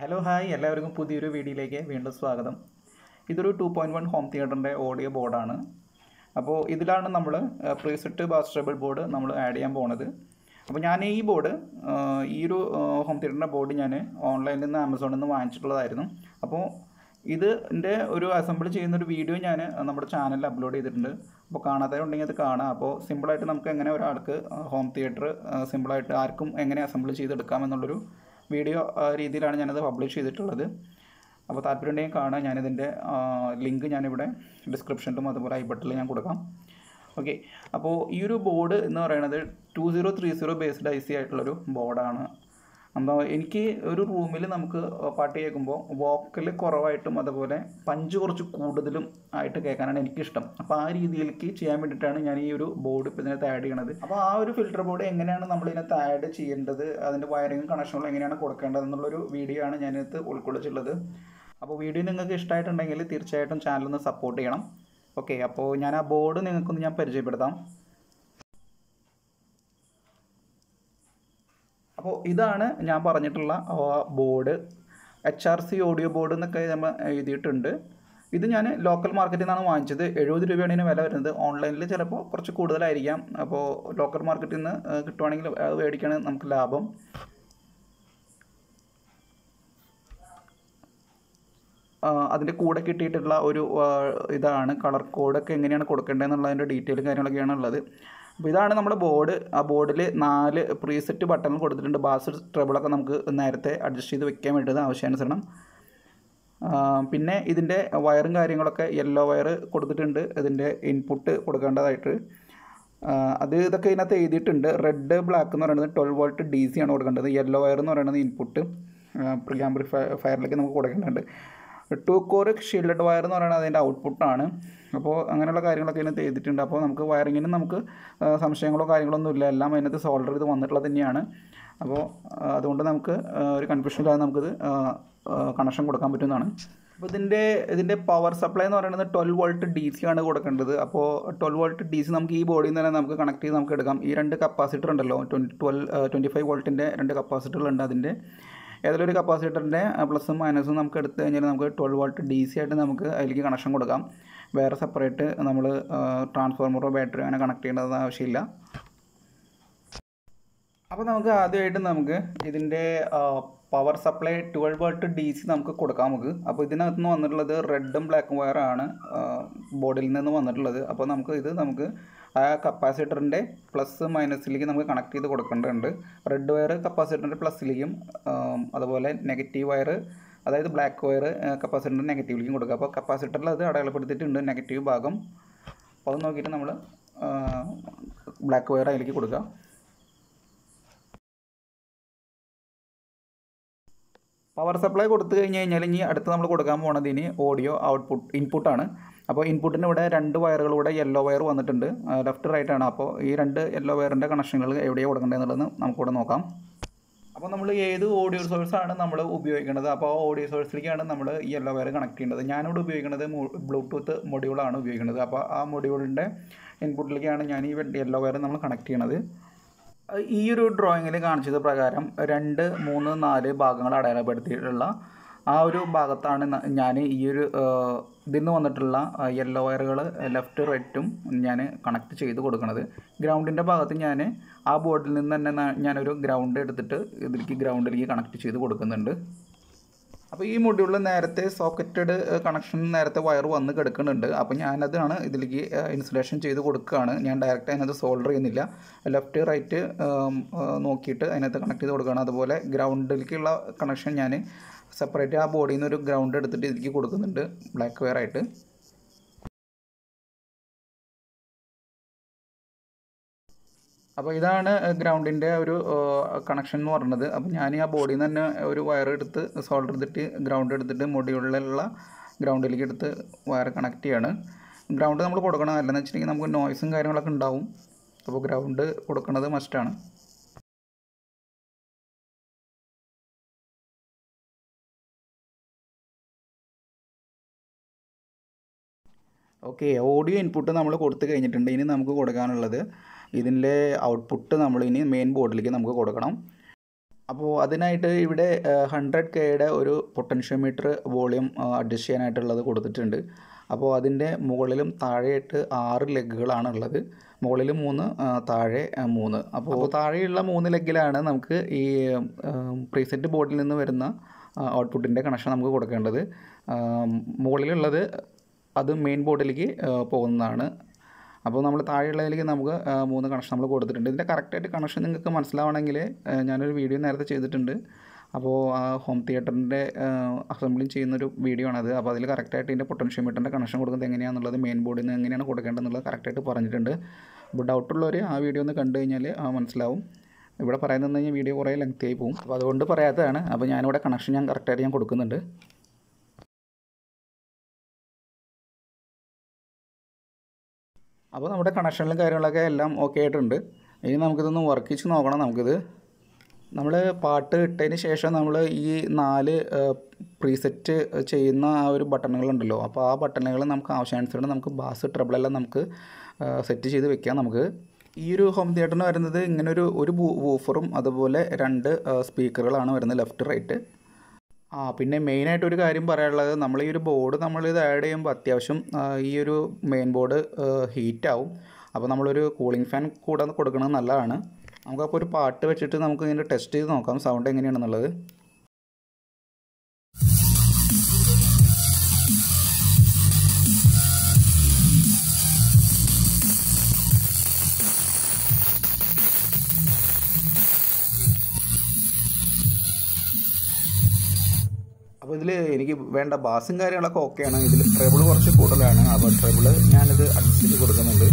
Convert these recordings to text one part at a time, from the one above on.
Hello hi എല്ലാവർക്കും പുതിയൊരു വീഡിയോയിലേക്ക് വീണ്ടും സ്വാഗതം. ഇതൊരു 2.1 ഹോം തിയേറ്ററിൻ്റെ ഓഡിയോ ബോർഡാണ്. അപ്പോൾ ഇതിലാണ് നമ്മൾ പ്രീസെറ്റ് ബാസ്റ്റബിൾ ബോർഡ് നമ്മൾ ആഡ് ചെയ്യാൻ പോണത്. അപ്പോൾ ഞാൻ ഈ ബോർഡ് ഈ ഒരു ഹോം തിയേറ്ററിൻ്റെ ബോർഡ് ഞാൻ ഓൺലൈനിൽ നിന്ന് ആമസോണിൽ നിന്ന് വാങ്ങിച്ചിട്ടുള്ളതായിരുന്നു. അപ്പോൾ ഇതിൻ്റെ ഒരു അസംബിൾ ചെയ്യുന്നൊരു വീഡിയോ ഞാൻ നമ്മുടെ ചാനലിൽ അപ്ലോഡ് ചെയ്തിട്ടുണ്ട്. അപ്പോൾ കാണാത്തവരുണ്ടെങ്കിൽ അത് കാണാം. അപ്പോൾ സിമ്പിളായിട്ട് നമുക്ക് എങ്ങനെ ഒരാൾക്ക് ഹോം തിയേറ്റർ സിമ്പിളായിട്ട് ആർക്കും എങ്ങനെ അസംബിൾ ചെയ്തെടുക്കാമെന്നുള്ളൊരു വീഡിയോ രീതിയിലാണ് ഞാനത് പബ്ലിഷ് ചെയ്തിട്ടുള്ളത്. അപ്പോൾ താല്പര്യമുണ്ടെങ്കിൽ കാണാം. ഞാനിതിൻ്റെ ലിങ്ക് ഞാനിവിടെ ഡിസ്ക്രിപ്ഷനിലും അതുപോലെ ഐ ബട്ടണിൽ ഞാൻ കൊടുക്കാം. ഓക്കെ, അപ്പോൾ ഈ ഒരു ബോർഡ് എന്ന് പറയുന്നത് 2030 ബേസ്ഡ് IC ആയിട്ടുള്ളൊരു ബോർഡാണ്. അപ്പോൾ എനിക്ക് ഒരു റൂമിൽ നമുക്ക് പാട്ട് കേൾക്കുമ്പോൾ വോക്കൽ കുറവായിട്ടും അതുപോലെ പഞ്ച് കുറച്ച് കൂടുതലും ആയിട്ട് കേൾക്കാനാണ് എനിക്കിഷ്ടം. അപ്പോൾ ആ രീതിയിലേക്ക് ചെയ്യാൻ വേണ്ടിയിട്ടാണ് ഞാൻ ഈ ഒരു ബോർഡ് ഇപ്പോൾ ഇതിനകത്ത് ആഡ് ചെയ്യണത്. അപ്പോൾ ആ ഒരു ഫിൽറ്റർ ബോർഡ് എങ്ങനെയാണ് നമ്മൾ ഇതിനകത്ത് ആഡ് ചെയ്യേണ്ടത്, അതിൻ്റെ വയറിങ്ങും കണക്ഷനുകളും എങ്ങനെയാണ് കൊടുക്കേണ്ടത് എന്നുള്ളൊരു വീഡിയോ ആണ് ഞാനിത് ഉൾക്കൊള്ളിച്ചിട്ടുള്ളത്. അപ്പോൾ വീഡിയോ നിങ്ങൾക്ക് ഇഷ്ടമായിട്ടുണ്ടെങ്കിൽ തീർച്ചയായിട്ടും ചാനലൊന്ന് സപ്പോർട്ട് ചെയ്യണം. ഓക്കെ, അപ്പോൾ ഞാൻ ആ ബോർഡ് നിങ്ങൾക്കൊന്ന് ഞാൻ പരിചയപ്പെടുത്താം. അപ്പോൾ ഇതാണ് ഞാൻ പറഞ്ഞിട്ടുള്ള ബോർഡ്. HRC ഓഡിയോ ബോർഡ് എന്നൊക്കെ നമ്മൾ എഴുതിയിട്ടുണ്ട്. ഇത് ഞാൻ ലോക്കൽ മാർക്കറ്റിൽ നിന്നാണ് വാങ്ങിച്ചത്. 70 രൂപയാണ് ഇതിന് വില വരുന്നത്. ഓൺലൈനിൽ ചിലപ്പോൾ കുറച്ച് കൂടുതലായിരിക്കാം. അപ്പോൾ ലോക്കൽ മാർക്കറ്റിൽ നിന്ന് കിട്ടുവാണെങ്കിൽ അത് മേടിക്കുകയാണ് നമുക്ക് ലാഭം. അതിൻ്റെ കൂടെ കിട്ടിയിട്ടുള്ള ഒരു ഇതാണ് കളർ കോഡൊക്കെ എങ്ങനെയാണ് കൊടുക്കേണ്ടതെന്നുള്ളതിൻ്റെ ഡീറ്റെയിലും കാര്യങ്ങളൊക്കെയാണ് ഉള്ളത്. അപ്പോൾ ഇതാണ് നമ്മുടെ ബോർഡ്. ആ ബോർഡിൽ 4 പ്രീസെറ്റ് ബട്ടൺ കൊടുത്തിട്ടുണ്ട്. ബാസ് ട്രബിളൊക്കെ നമുക്ക് നേരത്തെ അഡ്ജസ്റ്റ് ചെയ്ത് വെക്കാൻ വേണ്ടത് ആവശ്യാനുസരണം. പിന്നെ ഇതിൻ്റെ വയറും കാര്യങ്ങളൊക്കെ യെല്ലോ വയർ കൊടുത്തിട്ടുണ്ട്. ഇതിൻ്റെ ഇൻപുട്ട് കൊടുക്കേണ്ടതായിട്ട് ഇതൊക്കെ ഇതിനകത്ത് എഴുതിയിട്ടുണ്ട്. റെഡ് ബ്ലാക്ക് എന്ന് പറയുന്നത് 12 വോൾട്ട് DC ആണ് കൊടുക്കേണ്ടത്. യെല്ലോ വയർ എന്ന് പറയുന്നത് ഇൻപുട്ട് പ്രീ ആംപ്ലിഫയറിലേക്ക് നമുക്ക് കൊടുക്കേണ്ടതുണ്ട്. 2 കോർ ഷീൽഡഡ് വയർ എന്ന് പറയുന്നത് അതിൻ്റെ ഔട്ട്പുട്ടാണ്. അപ്പോൾ അങ്ങനെയുള്ള കാര്യങ്ങളൊക്കെ ഇതിനകത്ത് എഴുതിയിട്ടുണ്ട്. അപ്പോൾ നമുക്ക് വയറിങ്ങിന് നമുക്ക് സംശയങ്ങളോ കാര്യങ്ങളൊന്നും ഇല്ല, എല്ലാം അതിനകത്ത് സോൾഡർ ചെയ്ത് വന്നിട്ടുള്ളത് തന്നെയാണ്. അപ്പോൾ അതുകൊണ്ട് നമുക്ക് ഒരു കൺഫ്യൂഷൻ ഇല്ലാതെ നമുക്കിത് കണക്ഷൻ കൊടുക്കാൻ പറ്റുന്നതാണ്. അപ്പോൾ ഇതിൻ്റെ പവർ സപ്ലൈ എന്ന് പറയുന്നത് 12 വോൾട്ട് DC ആണ് കൊടുക്കേണ്ടത്. അപ്പോൾ 12 വോൾട്ട് DC നമുക്ക് ഈ ബോർഡിൽ നിന്ന് തന്നെ നമുക്ക് കണക്ട് ചെയ്ത് നമുക്ക് എടുക്കാം. ഈ 2 കപ്പാസിറ്റർ ഉണ്ടല്ലോ, 25 വോൾട്ടിൻ്റെ 2 കപ്പാസിറ്ററുകളുണ്ട്. അതിൻ്റെ ഏതൊരു കപ്പാസിറ്ററിൻ്റെ പ്ലസും മൈനസും നമുക്ക് എടുത്തു കഴിഞ്ഞാൽ നമുക്ക് 12 വോൾട്ട് DC ആയിട്ട് നമുക്ക് അതിലേക്ക് കണക്ഷൻ കൊടുക്കാം. വേറെ സെപ്പറേറ്റ് നമ്മൾ ട്രാൻസ്ഫോർമറോ ബാറ്ററിയോ അങ്ങനെ കണക്ട് ചെയ്യേണ്ടത് ആവശ്യമില്ല. അപ്പോൾ നമുക്ക് ആദ്യമായിട്ട് നമുക്ക് ഇതിൻ്റെ പവർ സപ്ലൈ 12 വോൾട്ട് DC നമുക്ക് കൊടുക്കാം നമുക്ക്. അപ്പോൾ ഇതിനകത്ത് നിന്ന് വന്നിട്ടുള്ളത് റെഡും ബ്ലാക്കും വയറാണ് ബോർഡിൽ നിന്ന് വന്നിട്ടുള്ളത്. അപ്പോൾ നമുക്ക് ആ കപ്പാസിറ്ററിൻ്റെ പ്ലസ് മൈനസിലേക്ക് നമുക്ക് കണക്ട് ചെയ്ത് കൊടുക്കേണ്ടതുണ്ട്. റെഡ് വയർ കപ്പാസിറ്ററിൻ്റെ പ്ലസ്സിലേക്കും അതുപോലെ നെഗറ്റീവ് വയർ അതായത് ബ്ലാക്ക് വയർ കപ്പാസിറ്ററിൻ്റെ നെഗറ്റീവിലേക്കും കൊടുക്കുക. അപ്പോൾ കപ്പാസിറ്ററിൽ അത് അടയാളപ്പെടുത്തിയിട്ടുണ്ട് നെഗറ്റീവ് ഭാഗം. അപ്പോൾ അത് നോക്കിയിട്ട് നമ്മൾ ബ്ലാക്ക് വയർ അതിലേക്ക് കൊടുക്കുക. പവർ സപ്ലൈ കൊടുത്തു കഴിഞ്ഞ് കഴിഞ്ഞാൽ ഇനി അടുത്ത് നമ്മൾ കൊടുക്കാൻ പോകുന്നത് ഇനി ഓഡിയോ ഇൻപുട്ടാണ്. അപ്പോൾ ഇൻപുട്ടിന് ഇവിടെ 2 വയറുകളിലൂടെ യെല്ലോ വയർ വന്നിട്ടുണ്ട്, ലെഫ്റ്റ് റൈറ്റ് ആണ്. അപ്പോൾ ഈ 2 യെല്ലോ വയറിൻ്റെ കണക്ഷനുകൾ എവിടെയാണ് കൊടുക്കേണ്ടതെന്നുള്ളത് നമുക്കിവിടെ നോക്കാം. അപ്പോൾ നമ്മൾ ഏത് ഓഡിയോ സോഴ്സാണ് നമ്മൾ ഉപയോഗിക്കുന്നത്, അപ്പോൾ ആ ഓഡിയോ സോഴ്സിലേക്കാണ് നമ്മൾ ഈ യെല്ലോ വയർ കണക്ട് ചെയ്യേണ്ടത്. ഞാനിവിടെ ഉപയോഗിക്കുന്നത് ബ്ലൂടൂത്ത് മൊഡ്യൂളാണ് ഉപയോഗിക്കുന്നത്. അപ്പോൾ ആ മൊഡ്യൂളിൻ്റെ ഇൻപുട്ടിലേക്കാണ് ഞാൻ ഈ യെല്ലോ വയർ നമ്മൾ കണക്ട് ചെയ്യണത്. ഈ ഒരു ഡ്രോയിങ്ങിൽ കാണിച്ചത് പ്രകാരം 2, 3, 4 ഭാഗങ്ങൾ അടയാളപ്പെടുത്തിയിട്ടുള്ള ആ ഒരു ഭാഗത്താണ് ഞാൻ ഈ ഒരു ഇതിൽ നിന്ന് വന്നിട്ടുള്ള യെല്ലോ വയറുകൾ ലെഫ്റ്റ് റൈറ്റും ഞാൻ കണക്ട് ചെയ്ത് കൊടുക്കുന്നത്. ഗ്രൗണ്ടിൻ്റെ ഭാഗത്ത് ഞാൻ ആ ബോർഡിൽ നിന്ന് തന്നെ ഞാനൊരു ഗ്രൗണ്ട് എടുത്തിട്ട് ഗ്രൗണ്ടിലേക്ക് കണക്ട് ചെയ്ത് കൊടുക്കുന്നുണ്ട്. അപ്പോൾ ഈ മൊഡ്യൂളിൽ നേരത്തെ സോക്കറ്റഡ് കണക്ഷൻ നേരത്തെ വയർ വന്ന് കിടക്കുന്നുണ്ട്. അപ്പോൾ ഞാനതാണ് ഇതിലേക്ക് ഇൻസുലേഷൻ ചെയ്ത് കൊടുക്കുകയാണ്. ഞാൻ ഡയറക്റ്റ് അതിനകത്ത് സോൾഡർ ചെയ്യുന്നില്ല. ലെഫ്റ്റ് റൈറ്റ് നോക്കിയിട്ട് അതിനകത്ത് കണക്ട് ചെയ്ത് കൊടുക്കുകയാണ്. അതുപോലെ ഗ്രൗണ്ടിലേക്കുള്ള കണക്ഷൻ ഞാൻ സെപ്പറേറ്റ് ആ ബോഡിയിൽ നിന്ന് ഒരു ഗ്രൗണ്ട് എടുത്തിട്ട് ഇതിലേക്ക് കൊടുക്കുന്നുണ്ട് ബ്ലാക്ക് വയർ ആയിട്ട്. അപ്പോൾ ഇതാണ് ഗ്രൗണ്ടിൻ്റെ ഒരു കണക്ഷൻ എന്ന് പറയുന്നത്. അപ്പോൾ ഞാൻ ആ ബോഡിയിൽ നിന്ന് തന്നെ ഒരു വയർ എടുത്ത് സോൾഡർ ചെയ്തിട്ട് ഗ്രൗണ്ട് എടുത്തിട്ട് മൊഡ്യൂളിലുള്ള ഗ്രൗണ്ടിലേക്ക് എടുത്ത് വയർ കണക്ട് ചെയ്യാണ്. ഗ്രൗണ്ട് നമ്മൾ കൊടുക്കണം, അല്ലെന്ന് വെച്ചിട്ടുണ്ടെങ്കിൽ നമുക്ക് നോയ്സും കാര്യങ്ങളൊക്കെ ഉണ്ടാവും. അപ്പോൾ ഗ്രൗണ്ട് കൊടുക്കുന്നത് മസ്റ്റാണ്. ഓക്കെ, ഓഡിയോ ഇൻപുട്ട് നമ്മൾ കൊടുത്തു കഴിഞ്ഞിട്ടുണ്ട്. ഇനി നമുക്ക് കൊടുക്കാനുള്ളത് ഇതിൻ്റെ ഔട്ട്പുട്ട് നമ്മൾ ഇനി മെയിൻ ബോർഡിലേക്ക് നമുക്ക് കൊടുക്കണം. അപ്പോൾ അതിനായിട്ട് ഇവിടെ 100Kയുടെ ഒരു പൊട്ടൻഷ്യോമീറ്റർ വോളിയം അഡ്ജസ്റ്റ് ചെയ്യാനായിട്ടുള്ളത് കൊടുത്തിട്ടുണ്ട്. അപ്പോൾ അതിൻ്റെ മുകളിലും താഴെയായിട്ട് 6 ലെഗുകളാണ് ഉള്ളത്. മുകളിൽ 3, താഴെ 3. അപ്പോൾ താഴെയുള്ള 3 ലെഗിലാണ് നമുക്ക് ഈ പ്രീസെറ്റ് ബോർഡിൽ നിന്ന് വരുന്ന ഔട്ട്പുട്ടിൻ്റെ കണക്ഷൻ നമുക്ക് കൊടുക്കേണ്ടത്. മുകളിലുള്ളത് അത് മെയിൻ ബോർഡിലേക്ക് പോകുന്നതാണ്. അപ്പോൾ നമ്മൾ താഴെയുള്ളതിലേക്ക് നമുക്ക് 3 കണക്ഷൻ നമ്മൾ കൊടുത്തിട്ടുണ്ട്. ഇതിൻ്റെ കറക്റ്റായിട്ട് കണക്ഷൻ നിങ്ങൾക്ക് മനസ്സിലാവണമെങ്കിൽ ഞാനൊരു വീഡിയോ നേരത്തെ ചെയ്തിട്ടുണ്ട്. അപ്പോൾ ഹോം തിയേറ്ററിൻ്റെ അസംബ്ലിങ് ചെയ്യുന്നൊരു വീഡിയോ ആണത്. അപ്പോൾ അതിൽ കറക്റ്റായിട്ട് ഇതിൻ്റെ പൊട്ടൻഷ്യോമീറ്ററിൻ്റെ കണക്ഷൻ കൊടുക്കുന്നത് എങ്ങനെയാണെന്നുള്ളത്, മെയിൻ ബോർഡിൽ നിന്ന് എങ്ങനെയാണ് കൊടുക്കേണ്ടതെന്നുള്ളത് കറക്റ്റായിട്ട് പറഞ്ഞിട്ടുണ്ട്. അപ്പോൾ ഡൗട്ടുള്ളവർ ആ വീഡിയോ ഒന്ന് കണ്ടു കഴിഞ്ഞാൽ മനസ്സിലാവും. ഇവിടെ പറയുന്നത് കഴിഞ്ഞാൽ വീഡിയോ കുറേ ലെങ്തി ആയി പോകും. അപ്പോൾ അതുകൊണ്ട് പറയാത്തതാണ്. അപ്പോൾ ഞാനിവിടെ കണക്ഷൻ കറക്റ്റായിട്ട് കൊടുക്കുന്നുണ്ട്. അപ്പോൾ നമ്മുടെ കണക്ഷനിലും കാര്യങ്ങളൊക്കെ എല്ലാം ഓക്കെ ആയിട്ടുണ്ട്. ഇനി നമുക്കിതൊന്ന് വർക്ക് ചെയ്ത് നോക്കണം. നമ്മൾ പാട്ട് ഇട്ടതിന് ശേഷം നമ്മൾ ഈ 4 പ്രീസെറ്റ് ചെയ്യുന്ന ആ ഒരു ബട്ടണുകളുണ്ടല്ലോ, അപ്പോൾ ആ ബട്ടണുകൾ നമുക്ക് ആവശ്യാനുസരണം നമുക്ക് ബാസ് ട്രബിളെല്ലാം നമുക്ക് സെറ്റ് ചെയ്ത് വെക്കാം. നമുക്ക് ഈ ഒരു ഹോം തിയേറ്ററിന് വരുന്നത് ഇങ്ങനെ ഒരു വൂഫറും അതുപോലെ 2 സ്പീക്കറുകളാണ് വരുന്നത്, ലെഫ്റ്റ് റൈറ്റ്. പിന്നെ മെയിനായിട്ടൊരു കാര്യം പറയാനുള്ളത്, നമ്മൾ ഈ ഒരു ബോർഡ് നമ്മളിത് ആഡ് ചെയ്യുമ്പോൾ അത്യാവശ്യം ഈ ഒരു മെയിൻ ബോർഡ് ഹീറ്റാവും. അപ്പോൾ നമ്മളൊരു കൂളിംഗ് ഫാൻ കൂടെ കൊടുക്കുന്നത് നല്ലതാണ്. നമുക്കപ്പോൾ ഒരു പാട്ട് വെച്ചിട്ട് നമുക്ക് ഇങ്ങനെ ടെസ്റ്റ് ചെയ്ത് നോക്കാം സൗണ്ട് എങ്ങനെയാണെന്നുള്ളത്. അപ്പോൾ ഇതിൽ എനിക്ക് വേണ്ട ബാസും കാര്യങ്ങളൊക്കെ ഓക്കെയാണ്. ഇതിൽ ട്രെബിൾ കുറച്ച് കൂടുതലാണ്. അപ്പോൾ ട്രെബിൾ ഞാനിത് അഡ്ജസ്റ്റ് ചെയ്ത് കൊടുക്കുന്നുണ്ട്.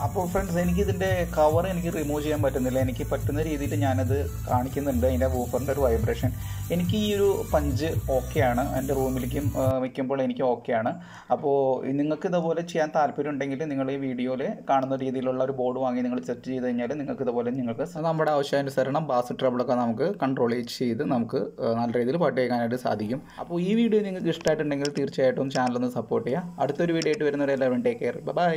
അപ്പോൾ ഫ്രണ്ട്സ്, എനിക്കിതിൻ്റെ കവർ റിമൂവ് ചെയ്യാൻ പറ്റുന്നില്ല. എനിക്ക് പറ്റുന്ന രീതിയിൽ ഞാനത് കാണിക്കുന്നുണ്ട്. അതിൻ്റെ വൂഫറിൻ്റെ ഒരു വൈബ്രേഷൻ എനിക്ക് ഈ ഒരു പഞ്ച് ഓക്കെയാണ്. എൻ്റെ റൂമിലേക്കും വയ്ക്കുമ്പോൾ എനിക്ക് ഓക്കെയാണ്. അപ്പോൾ നിങ്ങൾക്ക് ഇതുപോലെ ചെയ്യാൻ താല്പര്യം ഉണ്ടെങ്കിൽ നിങ്ങൾ ഈ വീഡിയോയിൽ കാണുന്ന രീതിയിലുള്ള ഒരു ബോർഡ് വാങ്ങി നിങ്ങൾ സെറ്റ് ചെയ്ത് കഴിഞ്ഞാൽ നിങ്ങൾക്ക് ഇതുപോലെ നമ്മുടെ ആവശ്യാനുസരണം ബാസ് ട്രബിളൊക്കെ നമുക്ക് കൺട്രോൾ ചെയ്ത് നമുക്ക് നല്ല രീതിയിൽ പാട്ട് കേൾക്കാനായിട്ട് സാധിക്കും. അപ്പോൾ ഈ വീഡിയോ നിങ്ങൾക്ക് ഇഷ്ടമായിട്ടുണ്ടെങ്കിൽ തീർച്ചയായിട്ടും ചാനലൊന്ന് സപ്പോർട്ട് ചെയ്യുക. അടുത്തൊരു വീഡിയോ ആയിട്ട് വരുന്നവരെല്ലാവരും ടേക്ക് കെയർ. ബൈ.